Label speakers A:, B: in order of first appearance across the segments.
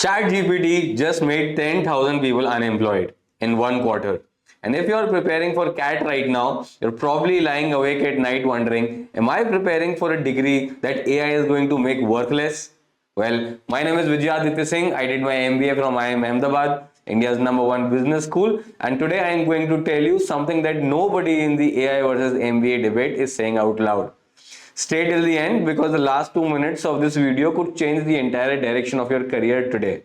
A: ChatGPT just made 10,000 people unemployed in one quarter. And if you're preparing for CAT right now, you're probably lying awake at night wondering, am I preparing for a degree that AI is going to make worthless? Well, my name is Vijayaditya Singh. I did my MBA from IIM Ahmedabad, India's #1 business school. And today I am going to tell you something that nobody in the AI versus MBA debate is saying out loud. Stay till the end because the last 2 minutes of this video could change the entire direction of your career today.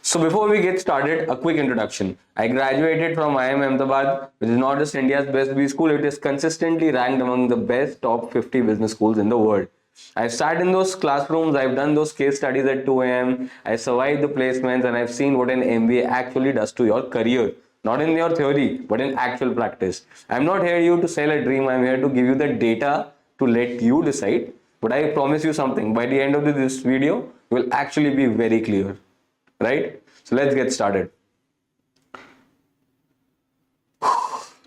A: So before we get started, a quick introduction. I graduated from IIM Ahmedabad, which is not just India's best B school, it is consistently ranked among the best top 50 business schools in the world. I've sat in those classrooms, I've done those case studies at 2 a.m., I survived the placements, and I've seen what an MBA actually does to your career. Not in your theory, but in actual practice. I'm not here to sell a dream, I'm here to give you the data to let you decide. But I promise you something, by the end of this video, you will actually be very clear. Right? So let's get started.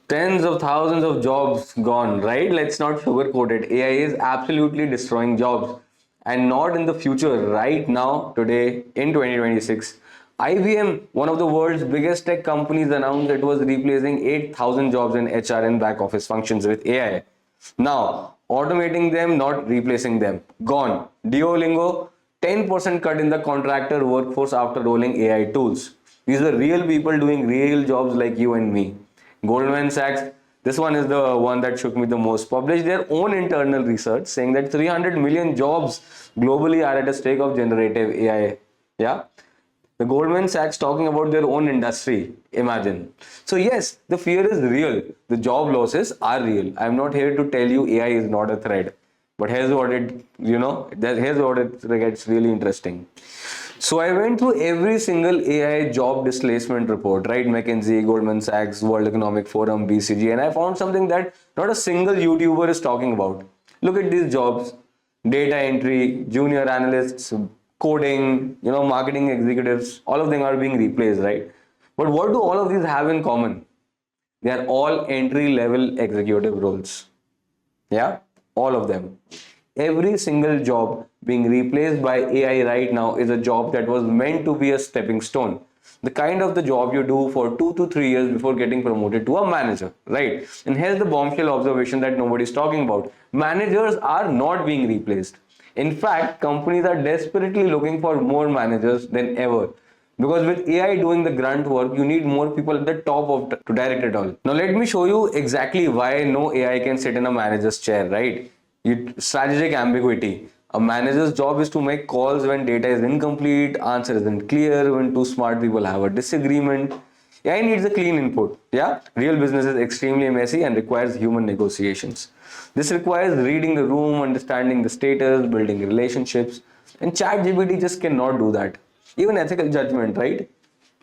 A: Tens of thousands of jobs gone, right? Let's not sugarcoat it. AI is absolutely destroying jobs, and not in the future, right now, today, in 2026. IBM, one of the world's biggest tech companies, announced it was replacing 8,000 jobs in HR and back office functions with AI. Now, automating them, not replacing them. Gone. Duolingo, 10% cut in the contractor workforce after rolling AI tools. These are real people doing real jobs like you and me. Goldman Sachs, this one is the one that shook me the most, published their own internal research saying that 300 million jobs globally are at a stake of generative AI. Yeah. The Goldman Sachs talking about their own industry. Imagine. So yes, the fear is real. The job losses are real. I'm not here to tell you AI is not a threat. But here's what here's what it gets really interesting. So I went through every single AI job displacement report, right? McKinsey, Goldman Sachs, World Economic Forum, BCG, and I found something that not a single YouTuber is talking about. Look at these jobs: data entry, junior analysts, coding, marketing executives. All of them are being replaced, right? But what do all of these have in common? They are all entry-level executive roles. Yeah. All of them. Every single job being replaced by AI right now is a job that was meant to be a stepping stone. The kind of the job you do for 2 to 3 years before getting promoted to a manager, right? And here's the bombshell observation that nobody's talking about. Managers are not being replaced. In fact, companies are desperately looking for more managers than ever. Because with AI doing the grunt work, you need more people at the top to direct it all. Now let me show you exactly why no AI can sit in a manager's chair, right? Strategic ambiguity. A manager's job is to make calls when data is incomplete, answer isn't clear, when two smart people have a disagreement. AI needs a clean input. Yeah, real business is extremely messy and requires human negotiations. This requires reading the room, understanding the status, building relationships, and ChatGPT just cannot do that. Even ethical judgment, right?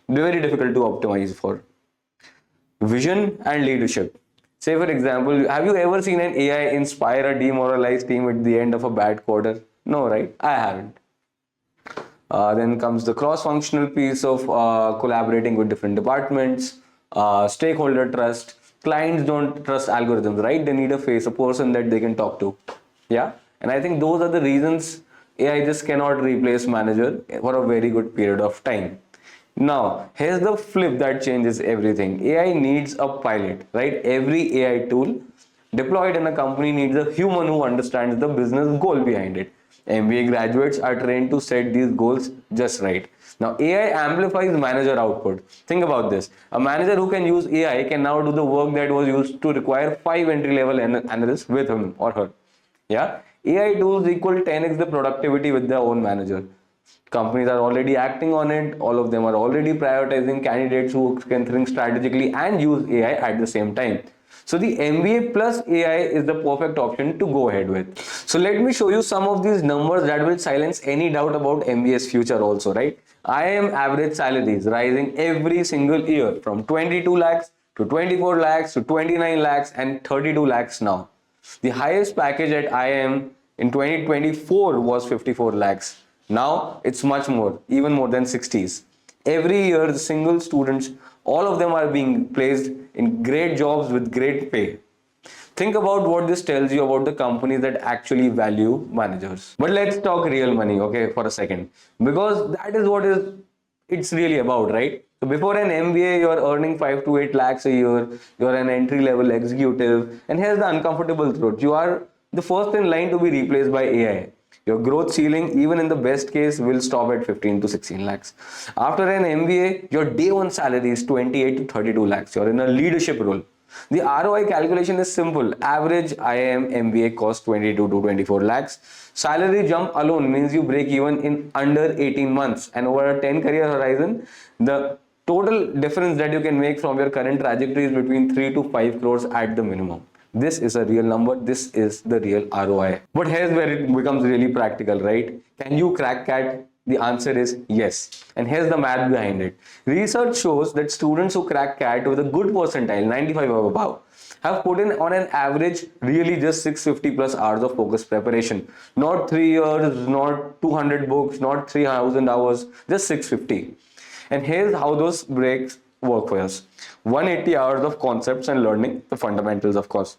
A: Very difficult to optimize for. Vision and leadership. Say for example, have you ever seen an AI inspire a demoralized team at the end of a bad quarter? No, right? I haven't. Then comes the cross-functional piece of collaborating with different departments, stakeholder trust. Clients don't trust algorithms, right? They need a face, a person that they can talk to. Yeah. And I think those are the reasons AI just cannot replace manager for a very good period of time. Now, here's the flip that changes everything. AI needs a pilot, right? Every AI tool deployed in a company needs a human who understands the business goal behind it. MBA graduates are trained to set these goals just right. Now, AI amplifies manager output. Think about this. A manager who can use AI can now do the work that was used to require 5 entry-level analysts with him or her. Yeah, AI tools equal 10x the productivity with their own manager. Companies are already acting on it. All of them are already prioritizing candidates who can think strategically and use AI at the same time. So the MBA plus AI is the perfect option to go ahead with. So let me show you some of these numbers that will silence any doubt about MBA's future also, right? IIM average salaries rising every single year from 22 lakhs to 24 lakhs to 29 lakhs and 32 lakhs now. The highest package at IIM in 2024 was 54 lakhs. Now it's much more, even more than 60s. Every year, the single students, all of them are being placed in great jobs with great pay. Think about what this tells you about the companies that actually value managers. But let's talk real money, okay, for a second, because that is what is it's really about, right? So before an MBA, you're earning 5 to 8 lakhs a year. You're an entry level executive, and here's the uncomfortable truth: you are the first in line to be replaced by AI. Your growth ceiling, even in the best case, will stop at 15 to 16 lakhs. After an MBA, your day one salary is 28 to 32 lakhs. You're in a leadership role. The ROI calculation is simple. Average IIM MBA costs 22 to 24 lakhs. Salary jump alone means you break even in under 18 months. And over a 10 career horizon, the total difference that you can make from your current trajectory is between 3 to 5 crores at the minimum. This is a real number. This is the real ROI. But here's where it becomes really practical, right? Can you crack CAT? The answer is yes. And here's the math behind it. Research shows that students who crack CAT with a good percentile, 95 or above, have put in on an average really just 650 plus hours of focused preparation. Not 3 years, not 200 books, not 3,000 hours, just 650. And here's how those breaks work for us. 180 hours of concepts and learning, the fundamentals of course.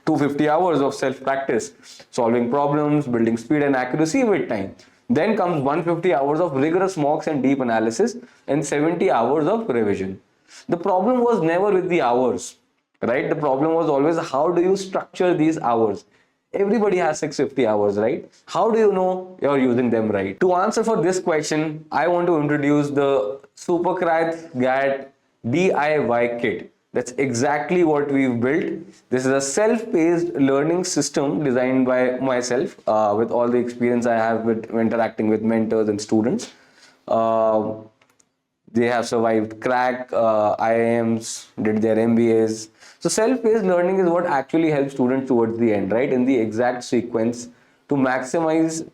A: 250 hours of self-practice, solving problems, building speed and accuracy with time. Then comes 150 hours of rigorous mocks and deep analysis and 70 hours of revision. The problem was never with the hours, right? The problem was always how do you structure these hours? Everybody has 650 hours, right? How do you know you're using them right? To answer for this question, I want to introduce the SuperGrads GAT DIY kit. That's exactly what we've built. This is a self-paced learning system designed by myself with all the experience I have with interacting with mentors and students. Uh, they have survived crack, IIMs, did their MBAs. So self-paced learning is what actually helps students towards the end, right? In the exact sequence to maximize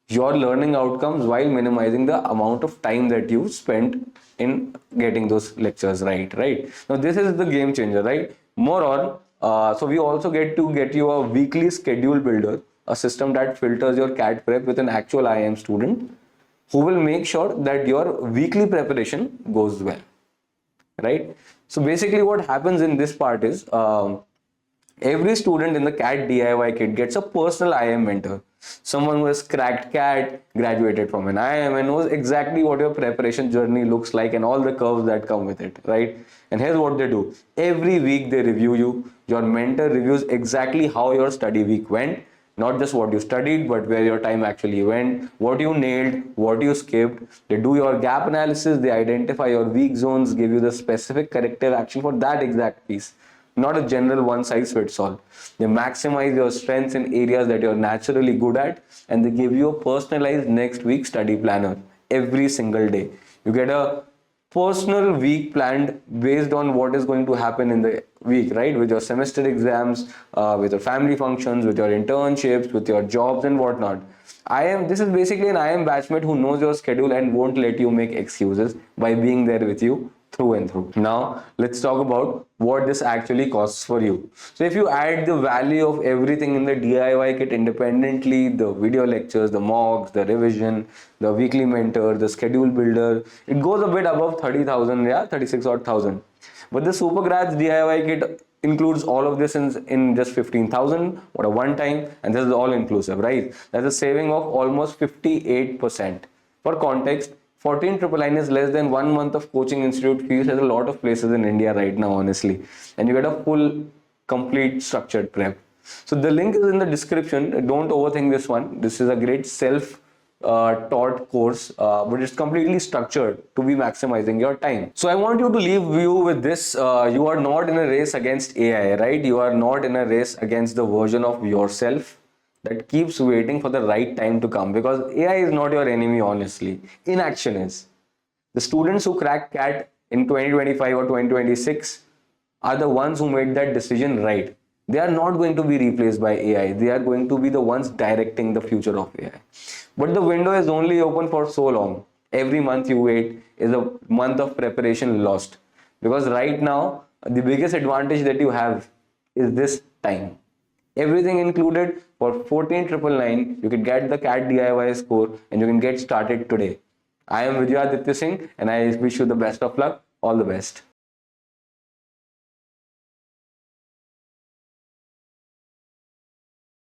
A: your learning outcomes while minimizing the amount of time that you spent in getting those lectures right. Now this is the game changer, right? More on, so we also get you a weekly schedule builder, a system that filters your CAT prep with an actual IIM student who will make sure that your weekly preparation goes well, right? So basically what happens in this part is every student in the CAT DIY kit gets a personal IIM mentor, someone who has cracked CAT, graduated from an IIM and knows exactly what your preparation journey looks like and all the curves that come with it, right? And here's what they do. Every week they review you. Your mentor reviews exactly how your study week went, not just what you studied, but where your time actually went, what you nailed, what you skipped. They do your gap analysis, they identify your weak zones, give you the specific corrective action for that exact piece. Not a general one size fits all. They maximize your strengths in areas that you're naturally good at, and they give you a personalized next week study planner every single day. You get a personal week planned based on what is going to happen in the week, right? With your semester exams, with your family functions, with your internships, with your jobs and whatnot. This is basically an IIM batchmate who knows your schedule and won't let you make excuses by being there with you through and through. Now, let's talk about what this actually costs for you. So if you add the value of everything in the DIY kit independently, the video lectures, the mocks, the revision, the weekly mentor, the schedule builder, it goes a bit above 30,000, yeah, 36 odd thousand. But the SuperGrads DIY kit includes all of this in just 15,000. What a one time, and this is all inclusive, right? That's a saving of almost 58%. For context, 14,999 is less than 1 month of coaching institute fees at a lot of places in India right now, honestly. And you get a full, complete structured prep. So the link is in the description. Don't overthink this one. This is a great self-taught course, but it's completely structured to be maximizing your time. So I want you to leave you with this. You are not in a race against AI, right? You are not in a race against the version of yourself that keeps waiting for the right time to come, because AI is not your enemy, honestly. Inaction is. The students who crack CAT in 2025 or 2026 are the ones who made that decision right. They are not going to be replaced by AI. They are going to be the ones directing the future of AI. But the window is only open for so long. Every month you wait is a month of preparation lost. Because right now, the biggest advantage that you have is this time. Everything included for 14,999, you can get the CAT DIY score and you can get started today. I am Vijayaditya Singh and I wish you the best of luck. All the best.